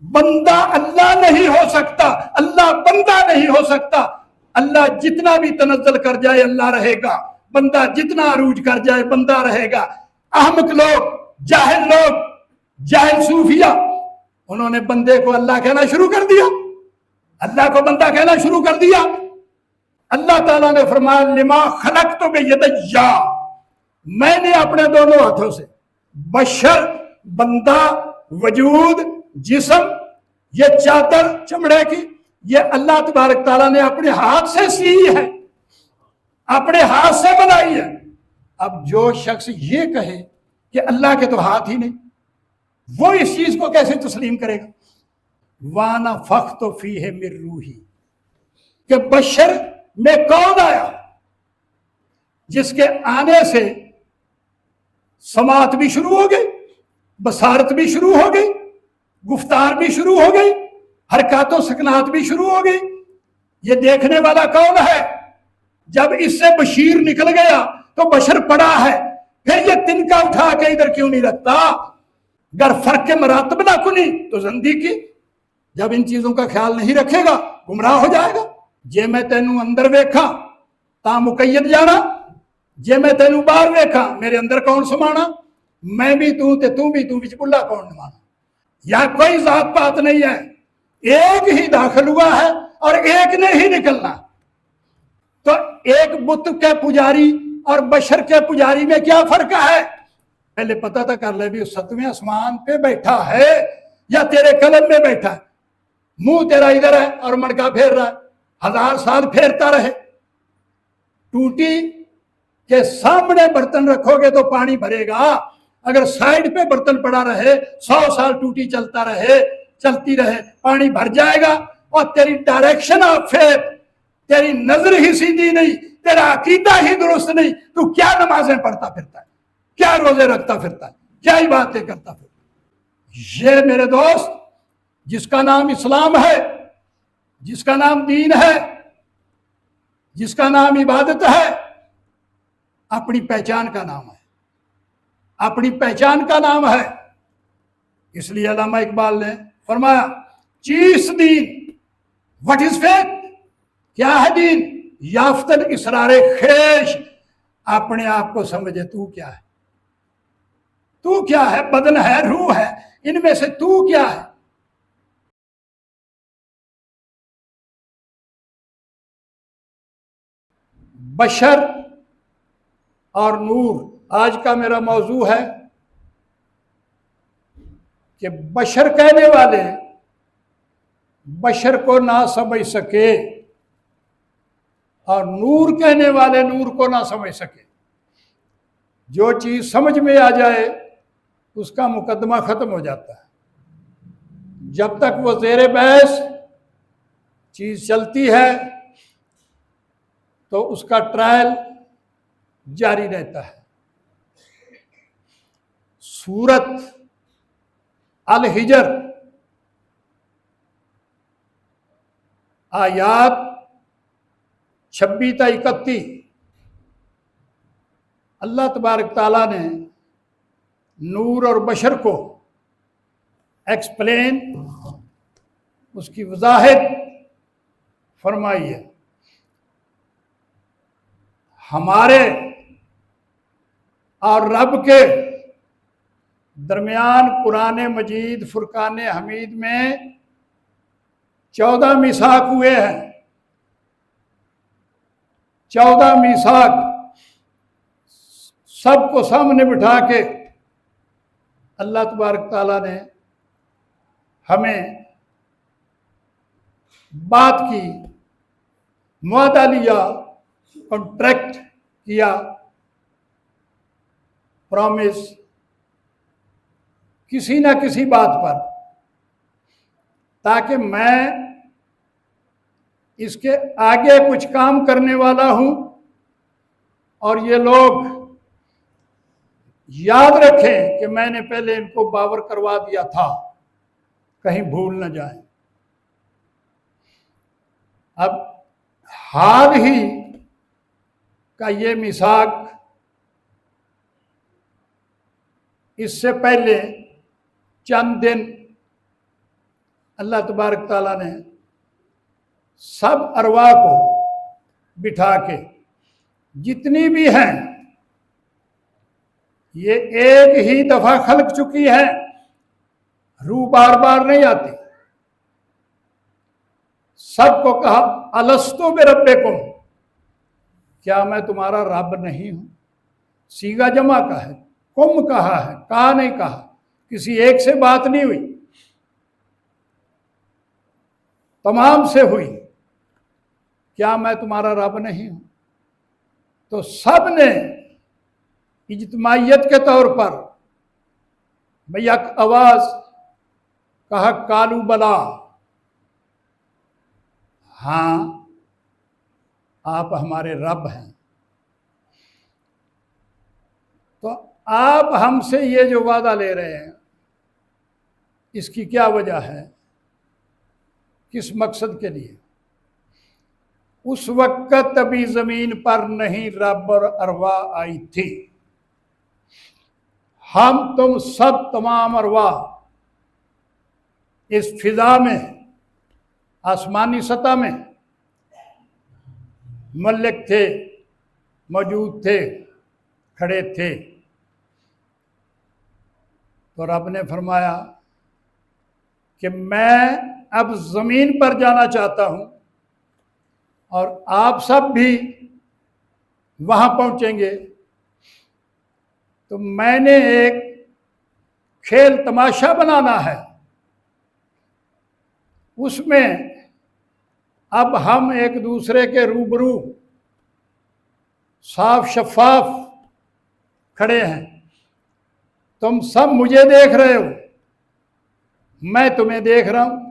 بندہ اللہ نہیں ہو سکتا، اللہ بندہ نہیں ہو سکتا۔ اللہ جتنا بھی تنزل کر جائے اللہ رہے گا، بندہ جتنا عروج کر جائے بندہ رہے گا۔ احمق لوگ، جاہل صوفیہ، انہوں نے بندے کو اللہ کہنا شروع کر دیا، اللہ کو بندہ کہنا شروع کر دیا۔ اللہ تعالیٰ نے فرمایا لما خلقت بیدیا، میں نے اپنے دونوں ہاتھوں سے بشر، بندہ، وجود، جسم، یہ چادر چمڑے کی، یہ اللہ تبارک تعالیٰ نے اپنے ہاتھ سے سی ہے، اپنے ہاتھ سے بنائی ہے۔ اب جو شخص یہ کہے کہ اللہ کے تو ہاتھ ہی نہیں، وہ اس چیز کو کیسے تسلیم کرے گا؟ وَنَفَخْتُ فِيهِ مِن رُوحِي، کہ بشر میں کون آیا جس کے آنے سے سماعت بھی شروع ہو گئی، بصارت بھی شروع ہو گئی، گفتار بھی شروع ہو گئی، حرکات و سکنات بھی شروع ہو گئی۔ یہ دیکھنے والا کون ہے؟ جب اس سے بشیر نکل گیا تو بشر پڑا ہے، پھر یہ تنکا اٹھا کے ادھر کیوں نہیں رکھتا؟ اگر فرق کے مراتب نہ کنی تو زندگی، جب ان چیزوں کا خیال نہیں رکھے گا گمراہ ہو جائے گا۔ جے میں تینوں اندر ویکھا تا مقید جانا، جے میں تینوں باہر ویکھا میرے اندر کون سمانا، میں بھی تو بھی تو بچ بلا کون نمانا۔ یا کوئی ذات پات نہیں ہے، ایک ہی داخل ہوا ہے اور ایک نے ہی نکلنا۔ تو ایک بت کے پجاری اور بشر کے پجاری میں کیا فرق ہے؟ پہلے پتہ تھا کر لے بھی 7ویں آسمان پہ بیٹھا ہے یا تیرے قلب میں بیٹھا ہے۔ منہ تیرا ادھر ہے اور مڑکا پھیر رہا ہے، 1000 سال پھیرتا رہے۔ ٹوٹی کے سامنے برتن رکھو گے تو پانی بھرے گا، اگر سائیڈ پہ برتن پڑا رہے 100 سال ٹوٹی چلتی رہے پانی بھر جائے گا۔ اور تیری ڈائریکشن آف فیتھ، تیری نظر ہی سیدھی نہیں، تیرا عقیدہ ہی درست نہیں، تو کیا نمازیں پڑھتا پھرتا ہے، کیا روزے رکھتا پھرتا ہے، کیا باتیں کرتا پھرتا ہے؟ یہ میرے دوست، جس کا نام اسلام ہے، جس کا نام دین ہے، جس کا نام عبادت ہے، اپنی پہچان کا نام ہے، اپنی پہچان کا نام ہے۔ اس لیے علامہ اقبال نے فرمایا چیس دین، وٹ از فیتھ، کیا ہے دین؟ یافتن اسرار خیش، اپنے آپ کو سمجھے تو کیا ہے، تو کیا ہے، بدن ہے، روح ہے، ان میں سے تو کیا ہے؟ بشر اور نور آج کا میرا موضوع ہے کہ بشر کہنے والے بشر کو نہ سمجھ سکے اور نور کہنے والے نور کو نہ سمجھ سکے۔ جو چیز سمجھ میں آ جائے اس کا مقدمہ ختم ہو جاتا ہے، جب تک وہ زیر بحث چیز چلتی ہے تو اس کا ٹرائل جاری رہتا ہے۔ سورت الحجر آیات 26 تا 31 اللہ تبارک تعالیٰ نے نور اور بشر کو ایکسپلین، اس کی وضاحت فرمائی ہے۔ ہمارے اور رب کے درمیان قرآن مجید فرقان حمید میں 14 میثاق ہوئے ہیں، 14 میثاق سب کو سامنے بٹھا کے اللہ تبارک تعالیٰ نے ہمیں بات کی، معاہدہ لیا، کانٹریکٹ کیا، پرومس کسی نہ کسی بات پر، تاکہ میں اس کے آگے کچھ کام کرنے والا ہوں اور یہ لوگ یاد رکھیں کہ میں نے پہلے ان کو باور کروا دیا تھا، کہیں بھول نہ جائیں۔ اب حال ہی کا یہ میثاق اس سے پہلے چند دن اللہ تبارک تعالیٰ نے سب ارواح کو بٹھا کے جتنی بھی ہیں یہ ایک ہی دفعہ خلق چکی ہے، روح بار بار نہیں آتی۔ سب کو کہا الستو بربکم، کیا میں تمہارا رب نہیں ہوں؟ سیغہ جمع کا ہے، کم کہا ہے، کہا نہیں کہا، کسی ایک سے بات نہیں ہوئی، تمام سے ہوئی، کیا میں تمہارا رب نہیں ہوں؟ تو سب نے اجتماعیت کے طور پر یک آواز کہا کالو بلا، ہاں آپ ہمارے رب ہیں۔ تو آپ ہم سے یہ جو وعدہ لے رہے ہیں اس کی کیا وجہ ہے، کس مقصد کے لیے؟ اس وقت ابھی زمین پر نہیں رب اور ارواح آئی تھی، ہم تم سب تمام ارواح اس فضا میں، آسمانی سطح میں ملک تھے، موجود تھے، کھڑے تھے۔ تو رب نے فرمایا کہ میں اب زمین پر جانا چاہتا ہوں اور آپ سب بھی وہاں پہنچیں گے، تو میں نے ایک کھیل تماشا بنانا ہے، اس میں اب ہم ایک دوسرے کے روبرو صاف شفاف کھڑے ہیں، تم سب مجھے دیکھ رہے ہو، میں تمہیں دیکھ رہا ہوں،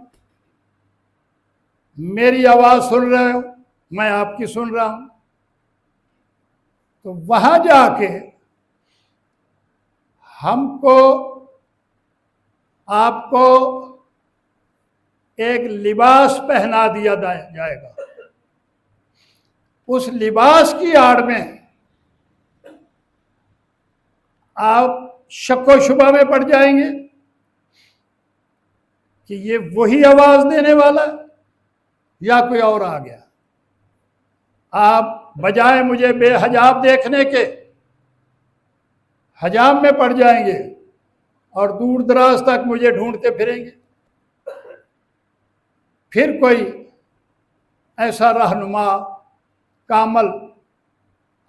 میری آواز سن رہے ہو، میں آپ کی سن رہا ہوں۔ تو وہاں جا کے ہم کو آپ کو ایک لباس پہنا دیا جائے گا، اس لباس کی آڑ میں آپ شک و شبہ میں پڑ جائیں گے کہ یہ وہی آواز دینے والا یا کوئی اور آ گیا۔ آپ بجائے مجھے بے حجاب دیکھنے کے حجاب میں پڑ جائیں گے اور دور دراز تک مجھے ڈھونڈتے پھریں گے۔ پھر کوئی ایسا رہنما کامل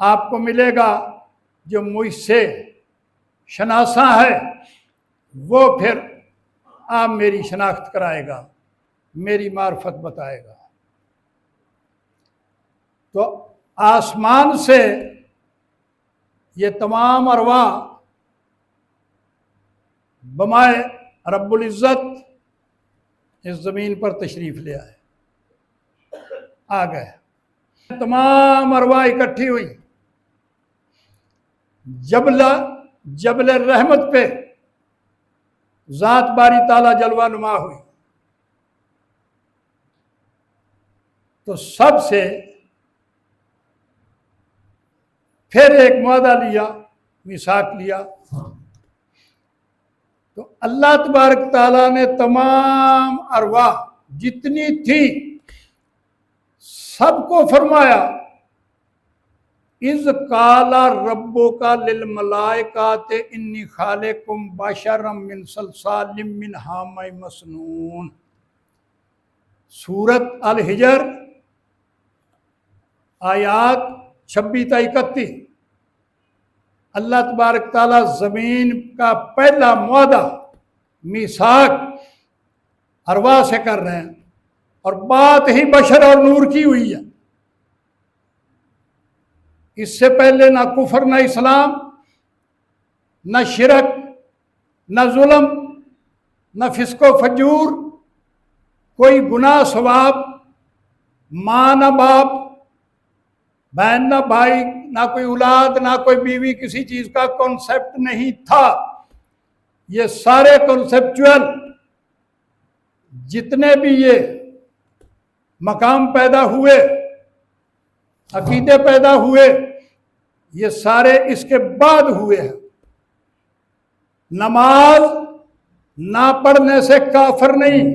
آپ کو ملے گا جو مجھ سے شناساں ہے، وہ پھر آپ میری شناخت کرائے گا، میری معرفت بتائے گا۔ تو آسمان سے یہ تمام ارواح بمائے رب العزت اس زمین پر تشریف لے آئے، آ گئے، تمام ارواح اکٹھی ہوئی، جبل رحمت پہ ذات باری تعالیٰ جلوہ نما ہوئی۔ تو سب سے پھر ایک معاہدہ لیا، میثاق لیا۔ تو اللہ تبارک تعالیٰ نے تمام ارواح جتنی تھی سب کو فرمایا اذ قال ربک للملائکۃ انی خالق بشرا من صلصال من حمأ مسنون، سورۃ الحجر آیات 26 تا 31۔ اللہ تبارک تعالیٰ زمین کا پہلا معاہدہ میثاق ارواح سے کر رہے ہیں، اور بات ہی بشر اور نور کی ہوئی ہے۔ اس سے پہلے نہ کفر، نہ اسلام، نہ شرک، نہ ظلم، نہ فسق و فجور، کوئی گناہ ثواب، ماں نہ باپ، بہن نہ بھائی، نہ کوئی اولاد، نہ کوئی بیوی، کسی چیز کا کانسیپٹ نہیں تھا۔ یہ سارے کنسیپچول جتنے بھی یہ مقام پیدا ہوئے، عقیدے پیدا ہوئے، یہ سارے اس کے بعد ہوئے ہیں۔ نماز نہ پڑھنے سے کافر نہیں،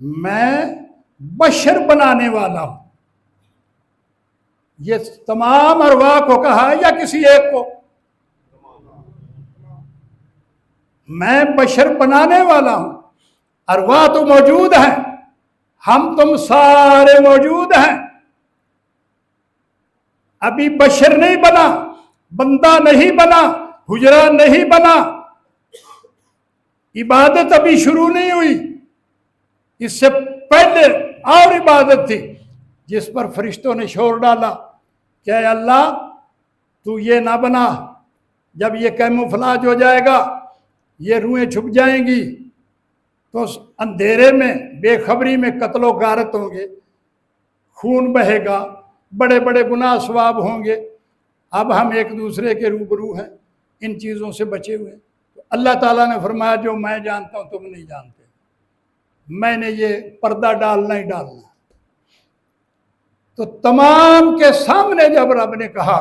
میں بشر بنانے والا ہوں. یہ تمام ارواح کو کہا یا کسی ایک کو؟ میں بشر بنانے والا ہوں. ارواح تو موجود ہیں، ہم تم سارے موجود ہیں. ابھی بشر نہیں بنا، بندہ نہیں بنا، حجرہ نہیں بنا، عبادت ابھی شروع نہیں ہوئی. اس سے پہلے اور عبادت تھی جس پر فرشتوں نے شور ڈالا کہ اے اللہ تو یہ نہ بنا، جب یہ کیموفلاج ہو جائے گا، یہ روحیں چھپ جائیں گی تو اندھیرے میں بے خبری میں قتل و غارت ہوں گے، خون بہے گا، بڑے بڑے گناہ ثواب ہوں گے. اب ہم ایک دوسرے کے روبرو ہیں، ان چیزوں سے بچے ہوئے. تو اللہ تعالیٰ نے فرمایا جو میں جانتا ہوں تم نہیں جانتے، میں نے یہ پردہ ڈالنا ہی ڈالنا. تو تمام کے سامنے جب رب نے کہا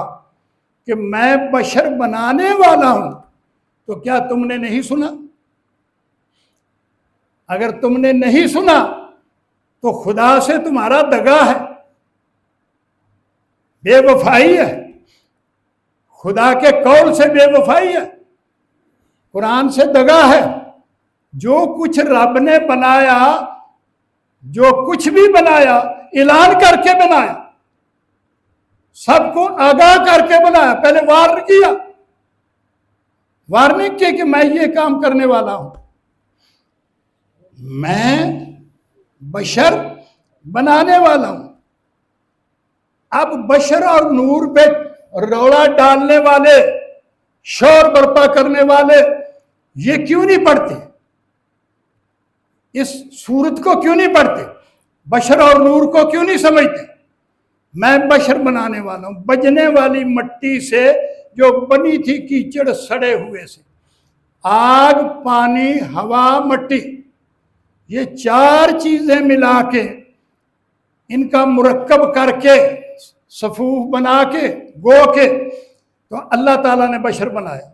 کہ میں بشر بنانے والا ہوں، تو کیا تم نے نہیں سنا؟ اگر تم نے نہیں سنا تو خدا سے تمہارا دغا ہے، بے وفائی ہے، خدا کے قول سے بے وفائی ہے، قرآن سے دغا ہے. جو کچھ رب نے بنایا، جو کچھ بھی بنایا اعلان کر کے بنایا، سب کو آگاہ کر کے بنایا. پہلے وارن کیا، وارننگ کی کہ میں یہ کام کرنے والا ہوں. میں بشر بنانے والا ہوں. اب بشر اور نور پہ روڑا ڈالنے والے، شور برپا کرنے والے یہ کیوں نہیں پڑھتے؟ اس صورت کو کیوں نہیں پڑھتے؟ بشر اور نور کو کیوں نہیں سمجھتے؟ میں بشر بنانے والا ہوں. بجنے والی مٹی سے جو بنی تھی کیچڑ سڑے ہوئے سے، آگ، پانی، ہوا، مٹی، یہ چار چیزیں ملا کے ان کا مرکب کر کے صفوف بنا کے گو کے تو اللہ تعالیٰ نے بشر بنایا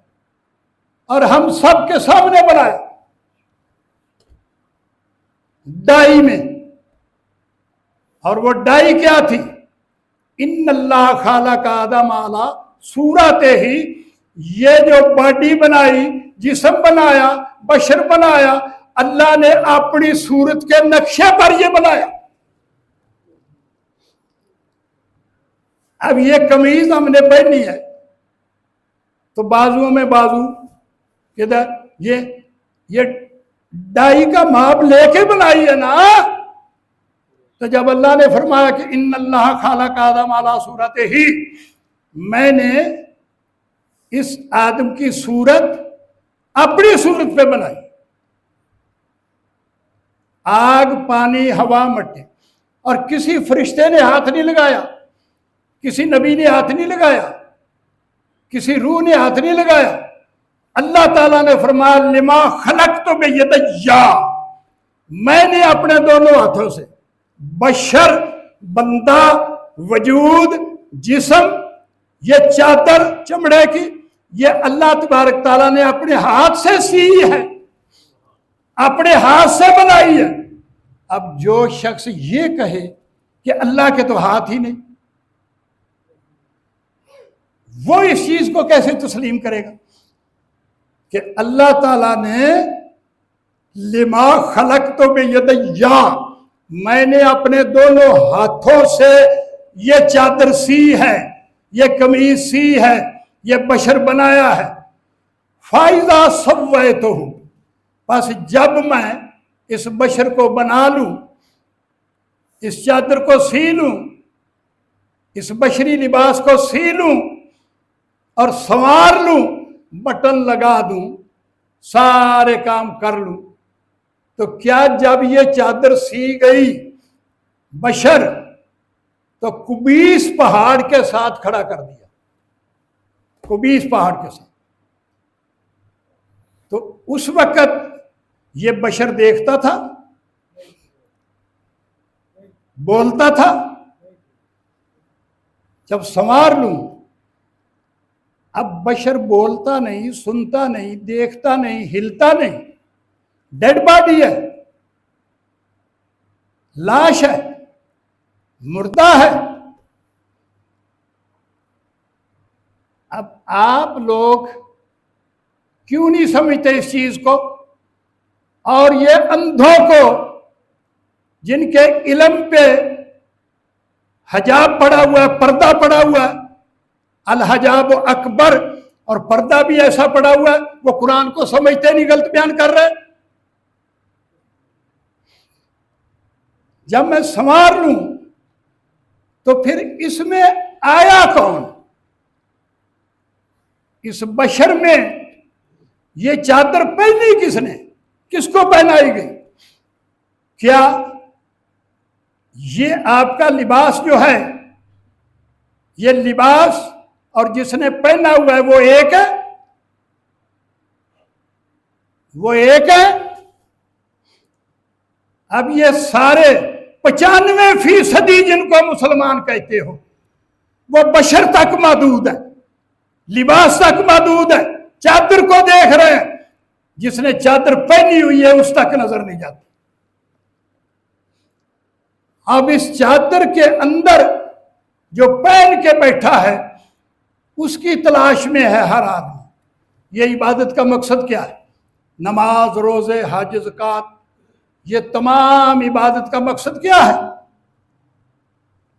اور ہم سب کے سامنے بنایا ڈائی میں. اور وہ ڈائی کیا تھی؟ ان اللہ خالق آدم علی صورتہ ہی. یہ جو باڈی بنائی، جسم بنایا، بشر بنایا، اللہ نے اپنی صورت کے نقشے پر یہ بنایا. اب یہ قمیض ہم نے پہنی ہے تو بازوؤں میں بازو ادھر، یہ ڈائی کا ماپ لے کے بنائی ہے نا. تو جب اللہ نے فرمایا کہ ان اللہ خالق آدم علی صورتہ ہی، میں نے اس آدم کی صورت اپنی صورت پہ بنائی، آگ، پانی، ہوا، مٹی. اور کسی فرشتے نے ہاتھ نہیں لگایا، کسی نبی نے ہاتھ نہیں لگایا، کسی روح نے ہاتھ نہیں لگایا. اللہ تعالیٰ نے فرمایا لما خلقت بیدی، میں نے اپنے دونوں ہاتھوں سے بشر، بندہ، وجود، جسم، یہ چادر چمڑے کی، یہ اللہ تبارک تعالیٰ نے اپنے ہاتھ سے سی ہے، اپنے ہاتھ سے بنائی ہے. اب جو شخص یہ کہے کہ اللہ کے تو ہاتھ ہی نہیں، وہ اس چیز کو کیسے تسلیم کرے گا کہ اللہ تعالیٰ نے لما خلقت بیدی، میں نے اپنے دونوں ہاتھوں سے یہ چادر سی ہے، یہ قمیض سی ہے، یہ بشر بنایا ہے. فَإِذَا سَوَّيْتُهُ، بس جب میں اس بشر کو بنا لوں، اس چادر کو سی لوں، اس بشری لباس کو سی لوں اور سنوار لوں، بٹن لگا دوں، سارے کام کر لوں، تو کیا جب یہ چادر سی گئی بشر تو کبیس پہاڑ کے ساتھ کھڑا کر دیا، کبیس پہاڑ کے ساتھ. تو اس وقت یہ بشر دیکھتا تھا، بولتا تھا. جب سنوار لوں، اب بشر بولتا نہیں، سنتا نہیں، دیکھتا نہیں، ہلتا نہیں، ڈیڈ باڈی ہے. لاش ہے، مردہ ہے۔ اب آپ لوگ کیوں نہیں سمجھتے اس چیز کو؟ اور یہ اندھوں کو جن کے علم پہ حجاب پڑا ہوا ہے، پردہ پڑا ہوا ہے، الحجاب اکبر، اور پردہ بھی ایسا پڑا ہوا ہے، وہ قرآن کو سمجھتے نہیں، غلط بیان کر رہے۔ جب میں سنوار لوں تو پھر اس میں آیا کون؟ اس بشر میں یہ چادر پہنی کس نے؟ کس کو پہنائی گئی؟ کیا یہ آپ کا لباس جو ہے، یہ لباس اور جس نے پہنا ہوا ہے وہ ایک ہے؟ وہ ایک ہے؟ اب یہ سارے 95% جن کو مسلمان کہتے ہو وہ بشر تک محدود ہے، لباس تک محدود ہے، چادر کو دیکھ رہے ہیں، جس نے چادر پہنی ہوئی ہے اس تک نظر نہیں جاتی۔ اب اس چادر کے اندر جو پہن کے بیٹھا ہے اس کی تلاش میں ہے ہر آدمی۔ یہ عبادت کا مقصد کیا ہے؟ نماز، روزے، حج، زکوٰۃ، یہ تمام عبادت کا مقصد کیا ہے؟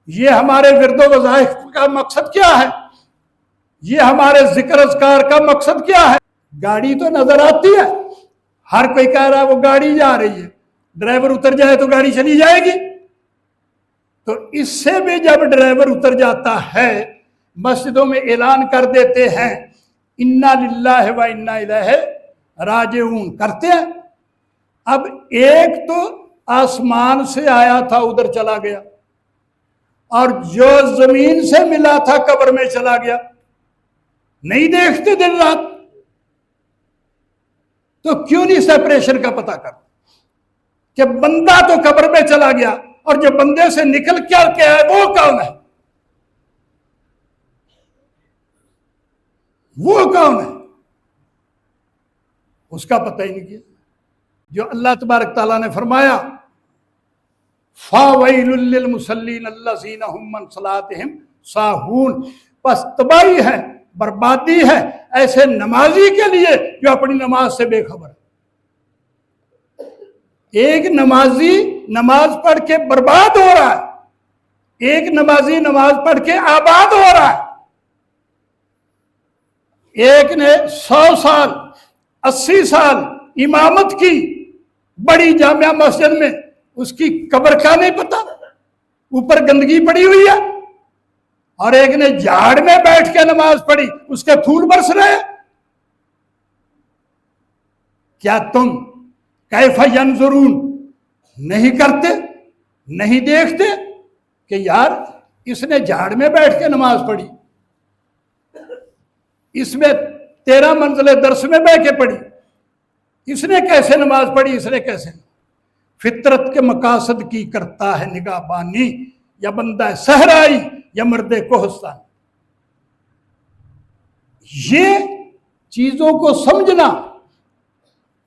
یہ ہمارے ورد و وظائف کا مقصد کیا ہے؟ یہ ہمارے ذکر اذکار کا مقصد کیا ہے؟ گاڑی تو نظر آتی ہے، ہر کوئی کہہ رہا ہے وہ گاڑی جا رہی ہے، ڈرائیور اتر جائے تو گاڑی چلی جائے گی۔ تو اس سے بھی جب ڈرائیور اتر جاتا ہے، مسجدوں میں اعلان کر دیتے ہیں انا للہ و انا الیہ راجعون کرتے ہیں۔ اب ایک تو آسمان سے آیا تھا ادھر چلا گیا، اور جو زمین سے ملا تھا قبر میں چلا گیا، نہیں دیکھتے دن رات؟ تو کیوں نہیں سیپریشن کا پتہ کر کہ بندہ تو قبر میں چلا گیا اور جو بندے سے نکل کیا ہے وہ کون ہے؟ وہ کون ہے؟ اس کا پتہ ہی نہیں کیا۔ جو اللہ تبارک تعالیٰ نے فرمایا فَوَيْلٌ لِّلْمُصَلِّينَ الَّذِينَ هُمْ عَنْ صَلَاتِهِمْ سَاهُونَ، پس تباہی ہے، بربادی ہے ایسے نمازی کے لیے جو اپنی نماز سے بے خبر ہے۔ ایک نمازی نماز پڑھ کے برباد ہو رہا ہے، ایک نمازی نماز پڑھ کے آباد ہو رہا ہے۔ ایک نے 100 سال 80 سال امامت کی بڑی جامع مسجد میں، اس کی قبر کا نہیں پتا، اوپر گندگی پڑی ہوئی ہے، اور ایک نے جھاڑ میں بیٹھ کے نماز پڑھی، اس کے پھول برس رہے۔ کیا تم کیف ینظرون نہیں کرتے، نہیں دیکھتے کہ یار اس نے جھاڑ میں بیٹھ کے نماز پڑھی، اس میں 13 منزل درس میں بیٹھ کے پڑھی، اس نے کیسے نماز پڑھی، اس نے کیسے؟ فطرت کے مقاصد کی کرتا ہے نگاہ بانی، یا بندہ صحرائی یا مرد کوہستان۔ یہ چیزوں کو سمجھنا،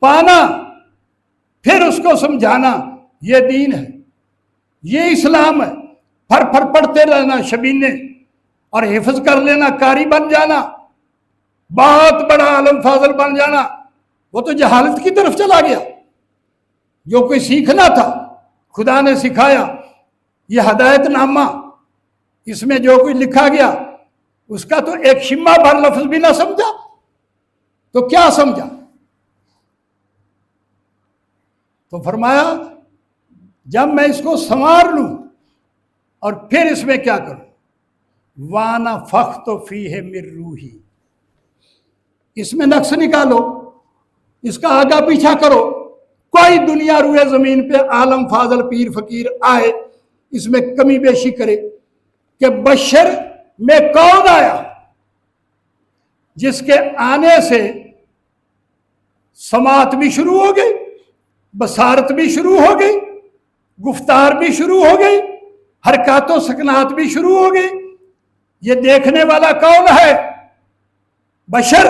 پانا، پھر اس کو سمجھانا، یہ دین ہے، یہ اسلام ہے۔ پھر پڑھتے رہنا شبینے اور حفظ کر لینا، قاری بن جانا، بہت بڑا عالم فاضل بن جانا، وہ تو جہالت کی طرف چلا گیا۔ جو کوئی سیکھنا تھا خدا نے سکھایا، یہ ہدایت نامہ، اس میں جو کوئی لکھا گیا اس کا تو ایک شمع بھر لفظ بھی نہ سمجھا تو کیا سمجھا؟ تو فرمایا جب میں اس کو سنوار لوں اور پھر اس میں کیا کروں، وَنَفَخْتُ فِيهِ مِن رُوحِي، اس میں نقص نکالو، اس کا آگا پیچھا کرو، کوئی دنیا روئے زمین پہ عالم فاضل پیر فقیر آئے اس میں کمی بیشی کرے کہ بشر میں کون آیا جس کے آنے سے سماعت بھی شروع ہو گئی، بصارت بھی شروع ہو گئی، گفتار بھی شروع ہو گئی، حرکات و سکنات بھی شروع ہو گئی۔ یہ دیکھنے والا کون ہے؟ بشر۔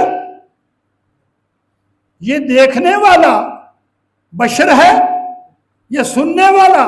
یہ دیکھنے والا بشر ہے، یہ سننے والا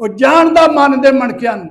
ਉਹ ਜਾਣਦਾ ਮਨ ਦੇ ਮਣਕਿਆਂ ਨੂੰ,